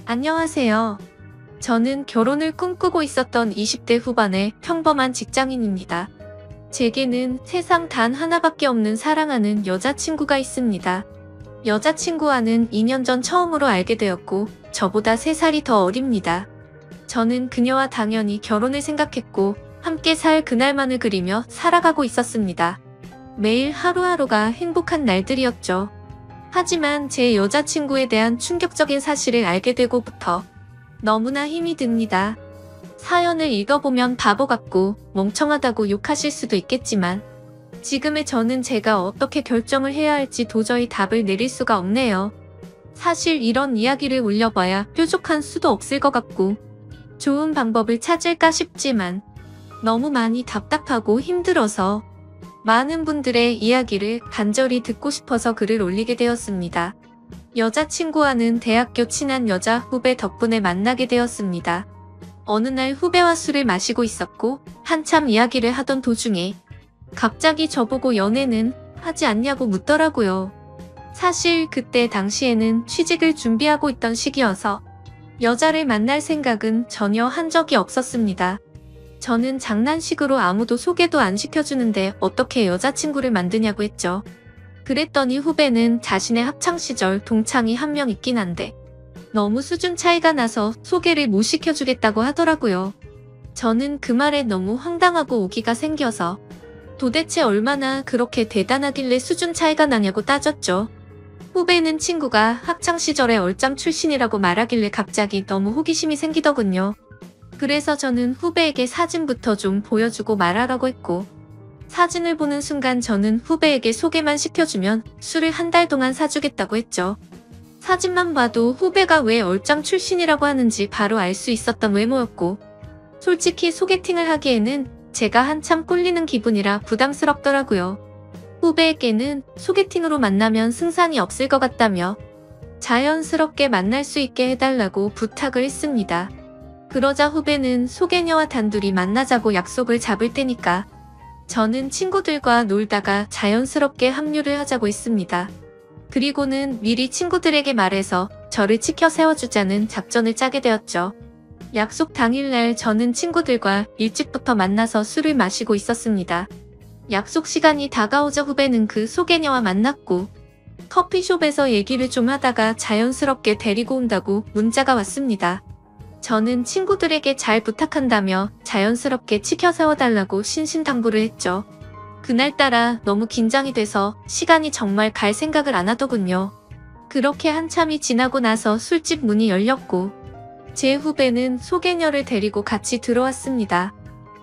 안녕하세요. 저는 결혼을 꿈꾸고 있었던 20대 후반의 평범한 직장인입니다. 제게는 세상 단 하나밖에 없는 사랑하는 여자친구가 있습니다. 여자친구와는 2년 전 처음으로 알게 되었고 저보다 3살이 더 어립니다. 저는 그녀와 당연히 결혼을 생각했고 함께 살 그날만을 그리며 살아가고 있었습니다. 매일 하루하루가 행복한 날들이었죠. 하지만 제 여자친구에 대한 충격적인 사실을 알게 되고부터 너무나 힘이 듭니다. 사연을 읽어보면 바보 같고 멍청하다고 욕하실 수도 있겠지만 지금의 저는 제가 어떻게 결정을 해야 할지 도저히 답을 내릴 수가 없네요. 사실 이런 이야기를 올려봐야 뾰족한 수도 없을 것 같고 좋은 방법을 찾을까 싶지만 너무 많이 답답하고 힘들어서 많은 분들의 이야기를 간절히 듣고 싶어서 글을 올리게 되었습니다. 여자친구와는 대학교 친한 여자 후배 덕분에 만나게 되었습니다. 어느 날 후배와 술을 마시고 있었고 한참 이야기를 하던 도중에 갑자기 저보고 연애는 하지 않냐고 묻더라고요. 사실 그때 당시에는 취직을 준비하고 있던 시기여서 여자를 만날 생각은 전혀 한 적이 없었습니다. 저는 장난식으로 아무도 소개도 안 시켜주는데 어떻게 여자친구를 만드냐고 했죠. 그랬더니 후배는 자신의 학창시절 동창이 한 명 있긴 한데 너무 수준 차이가 나서 소개를 못 시켜주겠다고 하더라고요. 저는 그 말에 너무 황당하고 오기가 생겨서 도대체 얼마나 그렇게 대단하길래 수준 차이가 나냐고 따졌죠. 후배는 친구가 학창시절에 얼짱 출신이라고 말하길래 갑자기 너무 호기심이 생기더군요. 그래서 저는 후배에게 사진부터 좀 보여주고 말하라고 했고 사진을 보는 순간 저는 후배에게 소개만 시켜주면 술을 한 달 동안 사주겠다고 했죠. 사진만 봐도 후배가 왜 얼짱 출신이라고 하는지 바로 알 수 있었던 외모였고 솔직히 소개팅을 하기에는 제가 한참 꼴리는 기분이라 부담스럽더라고요. 후배에게는 소개팅으로 만나면 승산이 없을 것 같다며 자연스럽게 만날 수 있게 해달라고 부탁을 했습니다. 그러자 후배는 소개녀와 단둘이 만나자고 약속을 잡을 테니까 저는 친구들과 놀다가 자연스럽게 합류를 하자고 했습니다. 그리고는 미리 친구들에게 말해서 저를 치켜 세워주자는 작전을 짜게 되었죠. 약속 당일날 저는 친구들과 일찍부터 만나서 술을 마시고 있었습니다. 약속 시간이 다가오자 후배는 그 소개녀와 만났고 커피숍에서 얘기를 좀 하다가 자연스럽게 데리고 온다고 문자가 왔습니다. 저는 친구들에게 잘 부탁한다며 자연스럽게 치켜 세워달라고 신신당부를 했죠. 그날따라 너무 긴장이 돼서 시간이 정말 갈 생각을 안 하더군요. 그렇게 한참이 지나고 나서 술집 문이 열렸고 제 후배는 소개녀를 데리고 같이 들어왔습니다.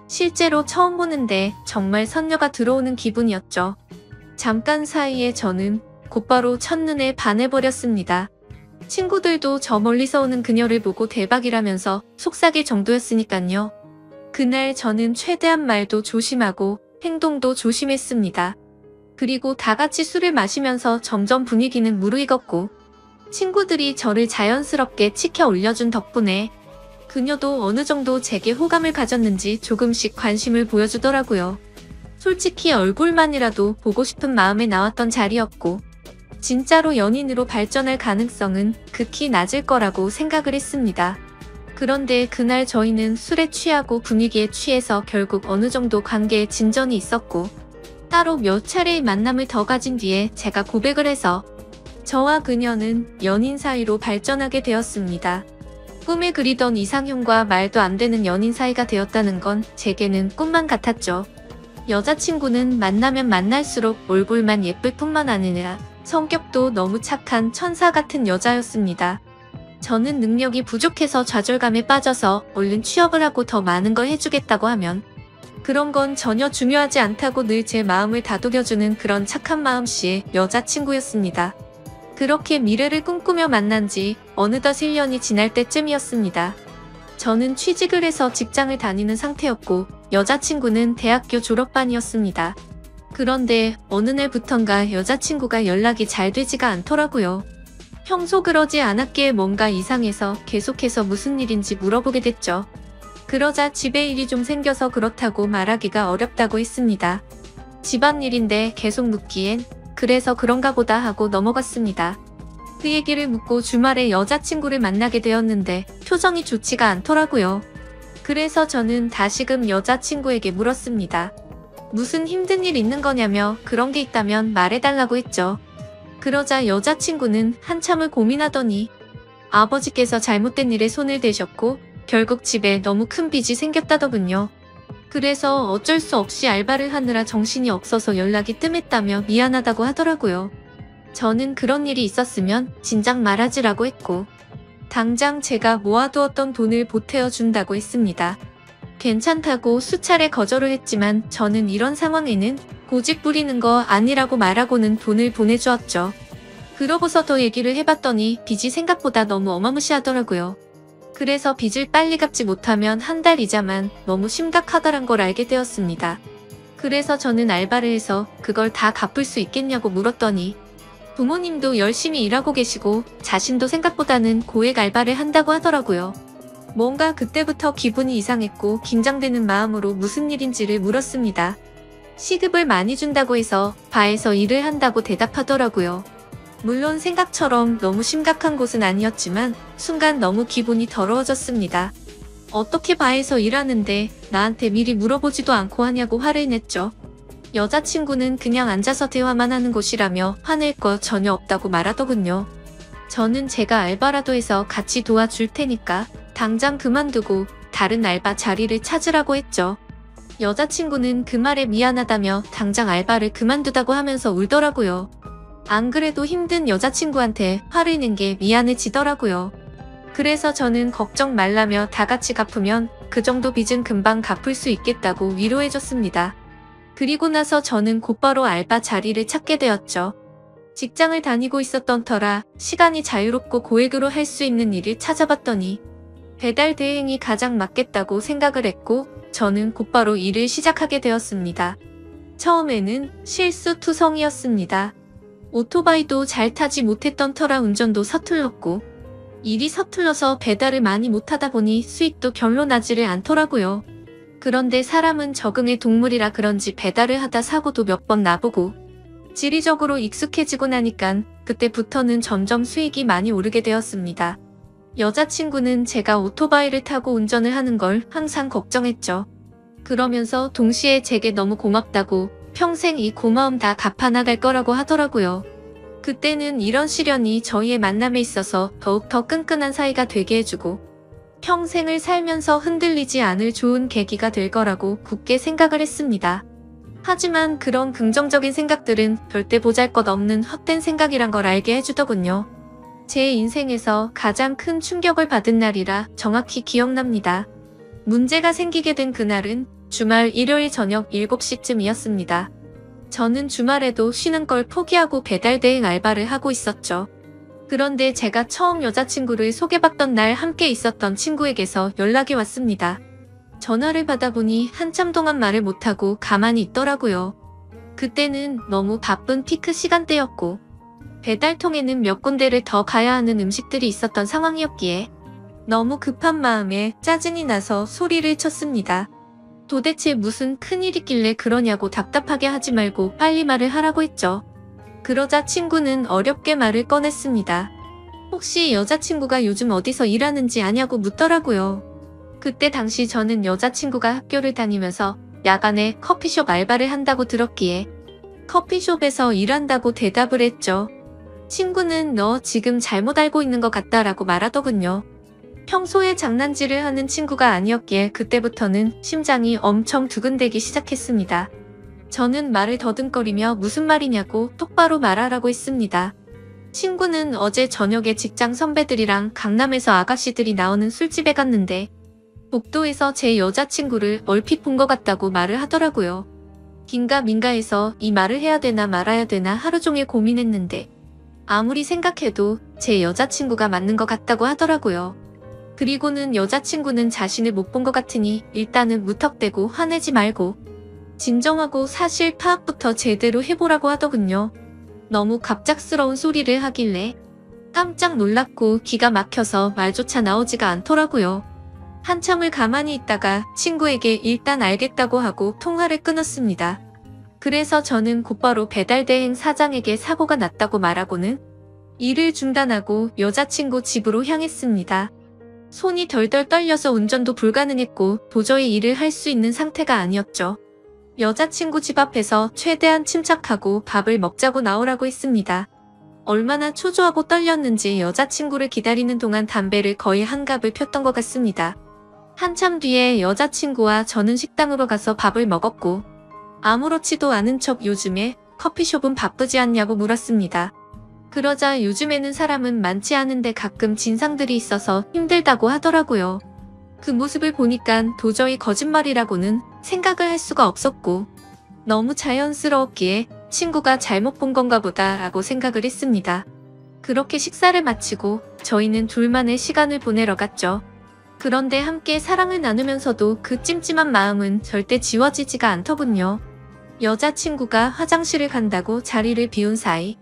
실제로 처음 보는데 정말 선녀가 들어오는 기분이었죠. 잠깐 사이에 저는 곧바로 첫눈에 반해버렸습니다. 친구들도 저 멀리서 오는 그녀를 보고 대박이라면서 속삭일 정도였으니깐요. 그날 저는 최대한 말도 조심하고 행동도 조심했습니다. 그리고 다 같이 술을 마시면서 점점 분위기는 무르익었고 친구들이 저를 자연스럽게 치켜 올려준 덕분에 그녀도 어느 정도 제게 호감을 가졌는지 조금씩 관심을 보여주더라고요. 솔직히 얼굴만이라도 보고 싶은 마음에 나왔던 자리였고 진짜로 연인으로 발전할 가능성은 극히 낮을 거라고 생각을 했습니다. 그런데 그날 저희는 술에 취하고 분위기에 취해서 결국 어느 정도 관계에 진전이 있었고 따로 몇 차례의 만남을 더 가진 뒤에 제가 고백을 해서 저와 그녀는 연인 사이로 발전하게 되었습니다. 꿈에 그리던 이상형과 말도 안 되는 연인 사이가 되었다는 건 제게는 꿈만 같았죠. 여자친구는 만나면 만날수록 얼굴만 예쁠 뿐만 아니라 성격도 너무 착한 천사 같은 여자였습니다. 저는 능력이 부족해서 좌절감에 빠져서 얼른 취업을 하고 더 많은 걸 해주겠다고 하면 그런 건 전혀 중요하지 않다고 늘 제 마음을 다독여주는 그런 착한 마음씨의 여자친구였습니다. 그렇게 미래를 꿈꾸며 만난 지 어느덧 1년이 지날 때쯤이었습니다. 저는 취직을 해서 직장을 다니는 상태였고 여자친구는 대학교 졸업반이었습니다. 그런데 어느 날부턴가 여자친구가 연락이 잘 되지가 않더라고요. 평소 그러지 않았기에 뭔가 이상해서 계속해서 무슨 일인지 물어보게 됐죠. 그러자 집에 일이 좀 생겨서 그렇다고 말하기가 어렵다고 했습니다. 집안일인데 계속 묻기엔 그래서 그런가 보다 하고 넘어갔습니다. 그 얘기를 묻고 주말에 여자친구를 만나게 되었는데 표정이 좋지가 않더라고요. 그래서 저는 다시금 여자친구에게 물었습니다. 무슨 힘든 일 있는 거냐며 그런 게 있다면 말해달라고 했죠. 그러자 여자친구는 한참을 고민하더니 아버지께서 잘못된 일에 손을 대셨고 결국 집에 너무 큰 빚이 생겼다더군요. 그래서 어쩔 수 없이 알바를 하느라 정신이 없어서 연락이 뜸했다며 미안하다고 하더라고요. 저는 그런 일이 있었으면 진작 말하지라고 했고 당장 제가 모아두었던 돈을 보태어 준다고 했습니다. 괜찮다고 수차례 거절을 했지만 저는 이런 상황에는 고집 부리는 거 아니라고 말하고는 돈을 보내주었죠. 그러고서 더 얘기를 해봤더니 빚이 생각보다 너무 어마무시하더라고요. 그래서 빚을 빨리 갚지 못하면 한 달 이자만 너무 심각하다란 걸 알게 되었습니다. 그래서 저는 알바를 해서 그걸 다 갚을 수 있겠냐고 물었더니 부모님도 열심히 일하고 계시고 자신도 생각보다는 고액 알바를 한다고 하더라고요. 뭔가 그때부터 기분이 이상했고 긴장되는 마음으로 무슨 일인지를 물었습니다. 시급을 많이 준다고 해서 바에서 일을 한다고 대답하더라고요. 물론 생각처럼 너무 심각한 곳은 아니었지만 순간 너무 기분이 더러워졌습니다. 어떻게 바에서 일하는데 나한테 미리 물어보지도 않고 하냐고 화를 냈죠. 여자친구는 그냥 앉아서 대화만 하는 곳이라며 화낼 거 전혀 없다고 말하더군요. 저는 제가 알바라도 해서 같이 도와줄 테니까 당장 그만두고 다른 알바 자리를 찾으라고 했죠. 여자친구는 그 말에 미안하다며 당장 알바를 그만두다고 하면서 울더라고요. 안 그래도 힘든 여자친구한테 화를 낸 게 미안해지더라고요. 그래서 저는 걱정 말라며 다 같이 갚으면 그 정도 빚은 금방 갚을 수 있겠다고 위로해줬습니다. 그리고 나서 저는 곧바로 알바 자리를 찾게 되었죠. 직장을 다니고 있었던 터라 시간이 자유롭고 고액으로 할 수 있는 일을 찾아봤더니 배달 대행이 가장 맞겠다고 생각을 했고 저는 곧바로 일을 시작하게 되었습니다. 처음에는 실수투성이었습니다. 오토바이도 잘 타지 못했던 터라 운전도 서툴렀고 일이 서툴러서 배달을 많이 못하다 보니 수익도 별로 나지를 않더라고요. 그런데 사람은 적응의 동물이라 그런지 배달을 하다 사고도 몇 번 나보고 지리적으로 익숙해지고 나니깐 그때부터는 점점 수익이 많이 오르게 되었습니다. 여자친구는 제가 오토바이를 타고 운전을 하는 걸 항상 걱정했죠. 그러면서 동시에 제게 너무 고맙다고 평생 이 고마움 다 갚아나갈 거라고 하더라고요. 그때는 이런 시련이 저희의 만남에 있어서 더욱더 끈끈한 사이가 되게 해주고 평생을 살면서 흔들리지 않을 좋은 계기가 될 거라고 굳게 생각을 했습니다. 하지만 그런 긍정적인 생각들은 절대 보잘것없는 헛된 생각이란 걸 알게 해주더군요. 제 인생에서 가장 큰 충격을 받은 날이라 정확히 기억납니다. 문제가 생기게 된 그날은 주말 일요일 저녁 7시쯤이었습니다. 저는 주말에도 쉬는 걸 포기하고 배달 대행 알바를 하고 있었죠. 그런데 제가 처음 여자친구를 소개받던 날 함께 있었던 친구에게서 연락이 왔습니다. 전화를 받아보니 한참 동안 말을 못하고 가만히 있더라고요. 그때는 너무 바쁜 피크 시간대였고 배달통에는 몇 군데를 더 가야 하는 음식들이 있었던 상황이었기에 너무 급한 마음에 짜증이 나서 소리를 쳤습니다. 도대체 무슨 큰일 있길래 그러냐고 답답하게 하지 말고 빨리 말을 하라고 했죠. 그러자 친구는 어렵게 말을 꺼냈습니다. 혹시 여자친구가 요즘 어디서 일하는지 아냐고 묻더라고요. 그때 당시 저는 여자친구가 학교를 다니면서 야간에 커피숍 알바를 한다고 들었기에 커피숍에서 일한다고 대답을 했죠. 친구는 너 지금 잘못 알고 있는 것 같다라고 말하더군요. 평소에 장난질을 하는 친구가 아니었기에 그때부터는 심장이 엄청 두근대기 시작했습니다. 저는 말을 더듬거리며 무슨 말이냐고 똑바로 말하라고 했습니다. 친구는 어제 저녁에 직장 선배들이랑 강남에서 아가씨들이 나오는 술집에 갔는데 복도에서 제 여자친구를 얼핏 본 것 같다고 말을 하더라고요. 긴가민가해서 이 말을 해야 되나 말아야 되나 하루 종일 고민했는데 아무리 생각해도 제 여자친구가 맞는 것 같다고 하더라고요. 그리고는 여자친구는 자신을 못 본 것 같으니 일단은 무턱대고 화내지 말고 진정하고 사실 파악부터 제대로 해보라고 하더군요. 너무 갑작스러운 소리를 하길래 깜짝 놀랐고 기가 막혀서 말조차 나오지가 않더라고요. 한참을 가만히 있다가 친구에게 일단 알겠다고 하고 통화를 끊었습니다. 그래서 저는 곧바로 배달대행 사장에게 사고가 났다고 말하고는 일을 중단하고 여자친구 집으로 향했습니다. 손이 덜덜 떨려서 운전도 불가능했고 도저히 일을 할 수 있는 상태가 아니었죠. 여자친구 집 앞에서 최대한 침착하고 밥을 먹자고 나오라고 했습니다. 얼마나 초조하고 떨렸는지 여자친구를 기다리는 동안 담배를 거의 한갑을 폈던 것 같습니다. 한참 뒤에 여자친구와 저는 식당으로 가서 밥을 먹었고 아무렇지도 않은 척 요즘에 커피숍은 바쁘지 않냐고 물었습니다. 그러자 요즘에는 사람은 많지 않은데 가끔 진상들이 있어서 힘들다고 하더라고요. 그 모습을 보니까 도저히 거짓말이라고는 생각을 할 수가 없었고 너무 자연스러웠기에 친구가 잘못 본 건가 보다 라고 생각을 했습니다. 그렇게 식사를 마치고 저희는 둘만의 시간을 보내러 갔죠. 그런데 함께 사랑을 나누면서도 그 찜찜한 마음은 절대 지워지지가 않더군요. 여자친구가 화장실을 간다고 자리를 비운 사이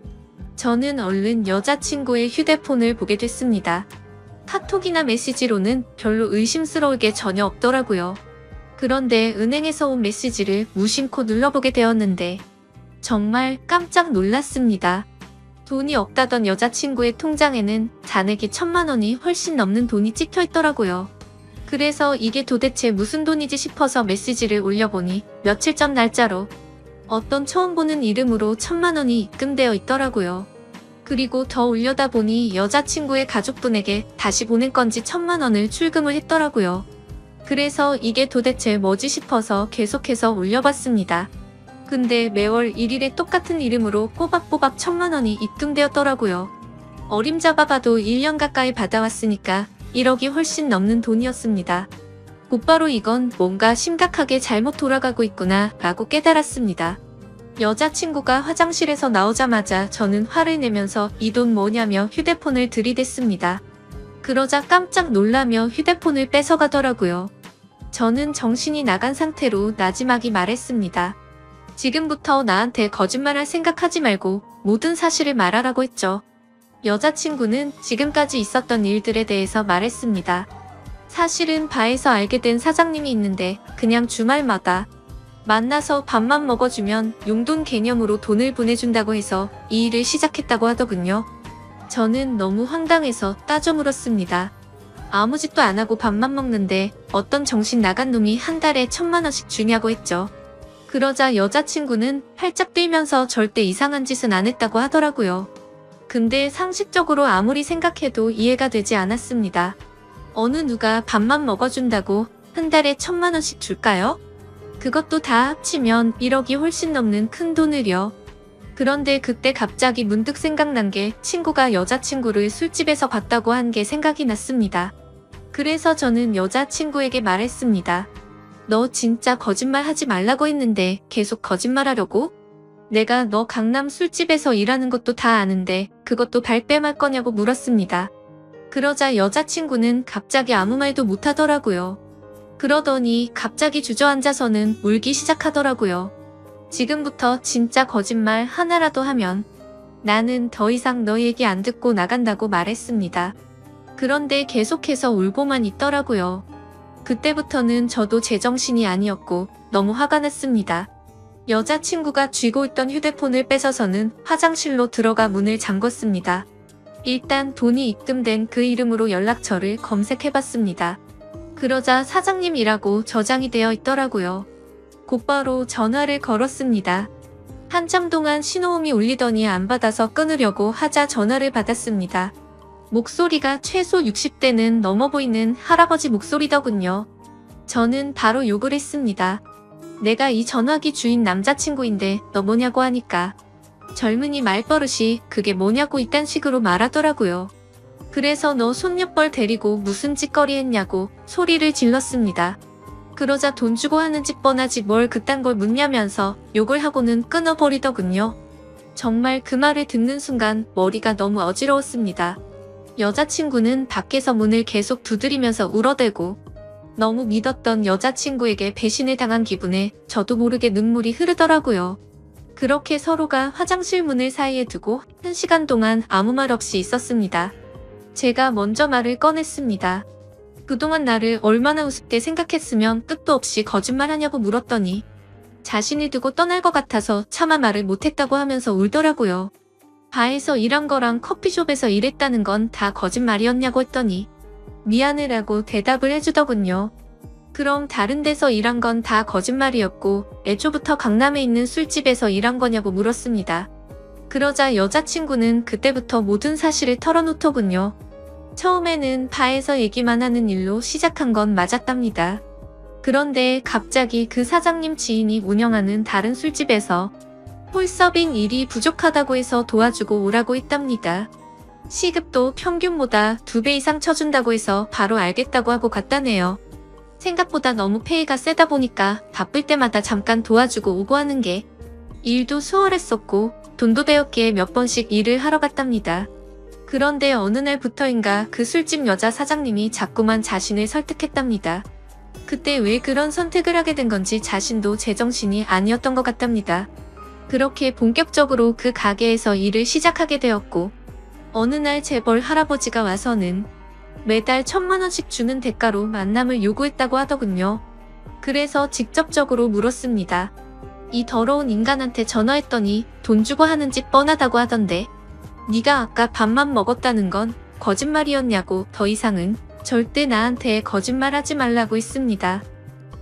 저는 얼른 여자친구의 휴대폰을 보게 됐습니다. 카톡이나 메시지로는 별로 의심스러울 게 전혀 없더라고요. 그런데 은행에서 온 메시지를 무심코 눌러보게 되었는데 정말 깜짝 놀랐습니다. 돈이 없다던 여자친구의 통장에는 잔액이 1,000만 원이 훨씬 넘는 돈이 찍혀 있더라고요. 그래서 이게 도대체 무슨 돈이지 싶어서 메시지를 올려보니 며칠 전 날짜로 어떤 처음 보는 이름으로 1,000만 원이 입금되어 있더라고요. 그리고 더 올려다 보니 여자친구의 가족분에게 다시 보낼 건지 1,000만 원을 출금을 했더라고요. 그래서 이게 도대체 뭐지 싶어서 계속해서 올려봤습니다. 근데 매월 1일에 똑같은 이름으로 꼬박꼬박 1,000만 원이 입금되었더라고요. 어림잡아봐도 1년 가까이 받아왔으니까 1억이 훨씬 넘는 돈이었습니다. 곧바로 이건 뭔가 심각하게 잘못 돌아가고 있구나 라고 깨달았습니다. 여자친구가 화장실에서 나오자마자 저는 화를 내면서 이 돈 뭐냐며 휴대폰을 들이댔습니다. 그러자 깜짝 놀라며 휴대폰을 뺏어가더라고요. 저는 정신이 나간 상태로 나지막이 말했습니다. 지금부터 나한테 거짓말할 생각하지 말고 모든 사실을 말하라고 했죠. 여자친구는 지금까지 있었던 일들에 대해서 말했습니다. 사실은 바에서 알게 된 사장님이 있는데 그냥 주말마다 만나서 밥만 먹어주면 용돈 개념으로 돈을 보내준다고 해서 이 일을 시작했다고 하더군요. 저는 너무 황당해서 따져 물었습니다. 아무 짓도 안 하고 밥만 먹는데 어떤 정신 나간 놈이 한 달에 1,000만 원씩 주냐고 했죠. 그러자 여자친구는 팔짝 뛰면서 절대 이상한 짓은 안 했다고 하더라고요. 근데 상식적으로 아무리 생각해도 이해가 되지 않았습니다. 어느 누가 밥만 먹어준다고 한 달에 1,000만 원씩 줄까요? 그것도 다 합치면 1억이 훨씬 넘는 큰 돈을요. 그런데 그때 갑자기 문득 생각난 게 친구가 여자친구를 술집에서 봤다고 한 게 생각이 났습니다. 그래서 저는 여자친구에게 말했습니다. 너 진짜 거짓말 하지 말라고 했는데 계속 거짓말하려고? 내가 너 강남 술집에서 일하는 것도 다 아는데 그것도 발뺌할 거냐고 물었습니다. 그러자 여자친구는 갑자기 아무 말도 못하더라고요. 그러더니 갑자기 주저앉아서는 울기 시작하더라고요. 지금부터 진짜 거짓말 하나라도 하면 나는 더 이상 너 얘기 안 듣고 나간다고 말했습니다. 그런데 계속해서 울고만 있더라고요. 그때부터는 저도 제정신이 아니었고 너무 화가 났습니다. 여자친구가 쥐고 있던 휴대폰을 뺏어서는 화장실로 들어가 문을 잠궜습니다. 일단 돈이 입금된 그 이름으로 연락처를 검색해봤습니다. 그러자 사장님이라고 저장이 되어 있더라고요. 곧바로 전화를 걸었습니다. 한참 동안 신호음이 울리더니 안 받아서 끊으려고 하자 전화를 받았습니다. 목소리가 최소 60대는 넘어 보이는 할아버지 목소리더군요. 저는 바로 욕을 했습니다. 내가 이 전화기 주인 남자친구인데 너 뭐냐고 하니까 젊은이 말버릇이 그게 뭐냐고 이딴 식으로 말하더라고요. 그래서 너 손녀뻘 데리고 무슨 짓거리 했냐고 소리를 질렀습니다. 그러자 돈 주고 하는 짓 뻔하지 뭘 그딴 걸 묻냐면서 욕을 하고는 끊어버리더군요. 정말 그 말을 듣는 순간 머리가 너무 어지러웠습니다. 여자친구는 밖에서 문을 계속 두드리면서 울어대고 너무 믿었던 여자친구에게 배신을 당한 기분에 저도 모르게 눈물이 흐르더라고요. 그렇게 서로가 화장실 문을 사이에 두고 1시간 동안 아무 말 없이 있었습니다. 제가 먼저 말을 꺼냈습니다. 그동안 나를 얼마나 우습게 생각했으면 끝도 없이 거짓말하냐고 물었더니 자신을 두고 떠날 것 같아서 차마 말을 못했다고 하면서 울더라고요. 바에서 일한 거랑 커피숍에서 일했다는 건 다 거짓말이었냐고 했더니 미안해라고 대답을 해주더군요. 그럼 다른 데서 일한 건 다 거짓말이었고 애초부터 강남에 있는 술집에서 일한 거냐고 물었습니다. 그러자 여자친구는 그때부터 모든 사실을 털어놓더군요. 처음에는 바에서 얘기만 하는 일로 시작한 건 맞았답니다. 그런데 갑자기 그 사장님 지인이 운영하는 다른 술집에서 홀서빙 일이 부족하다고 해서 도와주고 오라고 했답니다. 시급도 평균보다 2배 이상 쳐준다고 해서 바로 알겠다고 하고 갔다네요. 생각보다 너무 페이가 세다 보니까 바쁠 때마다 잠깐 도와주고 오고 하는 게 일도 수월했었고 돈도 되었기에 몇 번씩 일을 하러 갔답니다. 그런데 어느 날부터인가 그 술집 여자 사장님이 자꾸만 자신을 설득했답니다. 그때 왜 그런 선택을 하게 된 건지 자신도 제정신이 아니었던 것 같답니다. 그렇게 본격적으로 그 가게에서 일을 시작하게 되었고 어느 날 재벌 할아버지가 와서는 매달 1,000만 원씩 주는 대가로 만남을 요구했다고 하더군요. 그래서 직접적으로 물었습니다. 이 더러운 인간한테 전화했더니 돈 주고 하는 짓 뻔하다고 하던데 네가 아까 밥만 먹었다는 건 거짓말이었냐고 더 이상은 절대 나한테 거짓말하지 말라고 했습니다.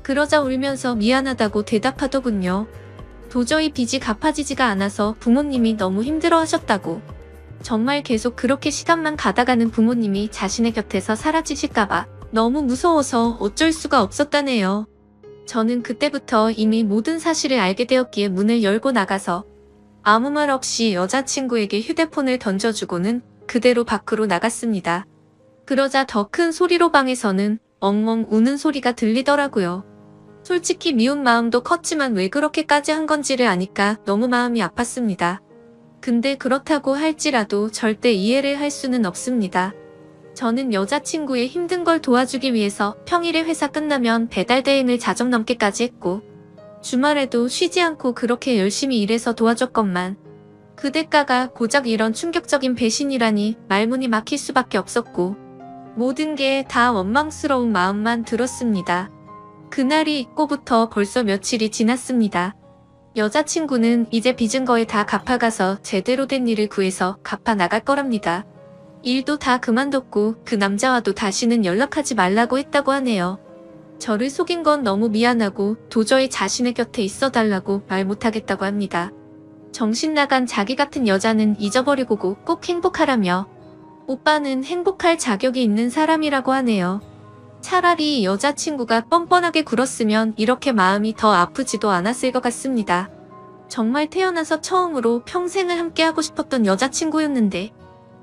그러자 울면서 미안하다고 대답하더군요. 도저히 빚이 갚아지지가 않아서 부모님이 너무 힘들어하셨다고. 정말 계속 그렇게 시간만 가다가는 부모님이 자신의 곁에서 사라지실까봐 너무 무서워서 어쩔 수가 없었다네요. 저는 그때부터 이미 모든 사실을 알게 되었기에 문을 열고 나가서 아무 말 없이 여자친구에게 휴대폰을 던져주고는 그대로 밖으로 나갔습니다. 그러자 더 큰 소리로 방에서는 엉엉 우는 소리가 들리더라고요. 솔직히 미운 마음도 컸지만 왜 그렇게까지 한 건지를 아니까 너무 마음이 아팠습니다. 근데 그렇다고 할지라도 절대 이해를 할 수는 없습니다. 저는 여자친구의 힘든 걸 도와주기 위해서 평일에 회사 끝나면 배달 대행을 자정 넘게까지 했고 주말에도 쉬지 않고 그렇게 열심히 일해서 도와줬건만 그 대가가 고작 이런 충격적인 배신이라니 말문이 막힐 수밖에 없었고 모든 게 다 원망스러운 마음만 들었습니다. 그날이 있고부터 벌써 며칠이 지났습니다. 여자친구는 이제 빚은 거에 다 갚아가서 제대로 된 일을 구해서 갚아 나갈 거랍니다. 일도 다 그만뒀고 그 남자와도 다시는 연락하지 말라고 했다고 하네요. 저를 속인 건 너무 미안하고 도저히 자신의 곁에 있어달라고 말 못하겠다고 합니다. 정신 나간 자기 같은 여자는 잊어버리고 꼭 행복하라며 오빠는 행복할 자격이 있는 사람이라고 하네요. 차라리 여자친구가 뻔뻔하게 굴었으면 이렇게 마음이 더 아프지도 않았을 것 같습니다. 정말 태어나서 처음으로 평생을 함께하고 싶었던 여자친구였는데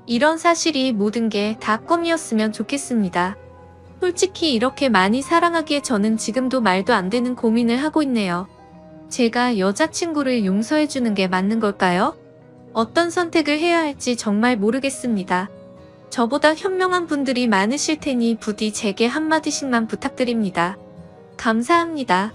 이런 사실이 모든 게 다 꿈이었으면 좋겠습니다. 솔직히 이렇게 많이 사랑하기에 저는 지금도 말도 안 되는 고민을 하고 있네요. 제가 여자친구를 용서해주는 게 맞는 걸까요? 어떤 선택을 해야 할지 정말 모르겠습니다. 저보다 현명한 분들이 많으실 테니 부디 제게 한마디씩만 부탁드립니다. 감사합니다.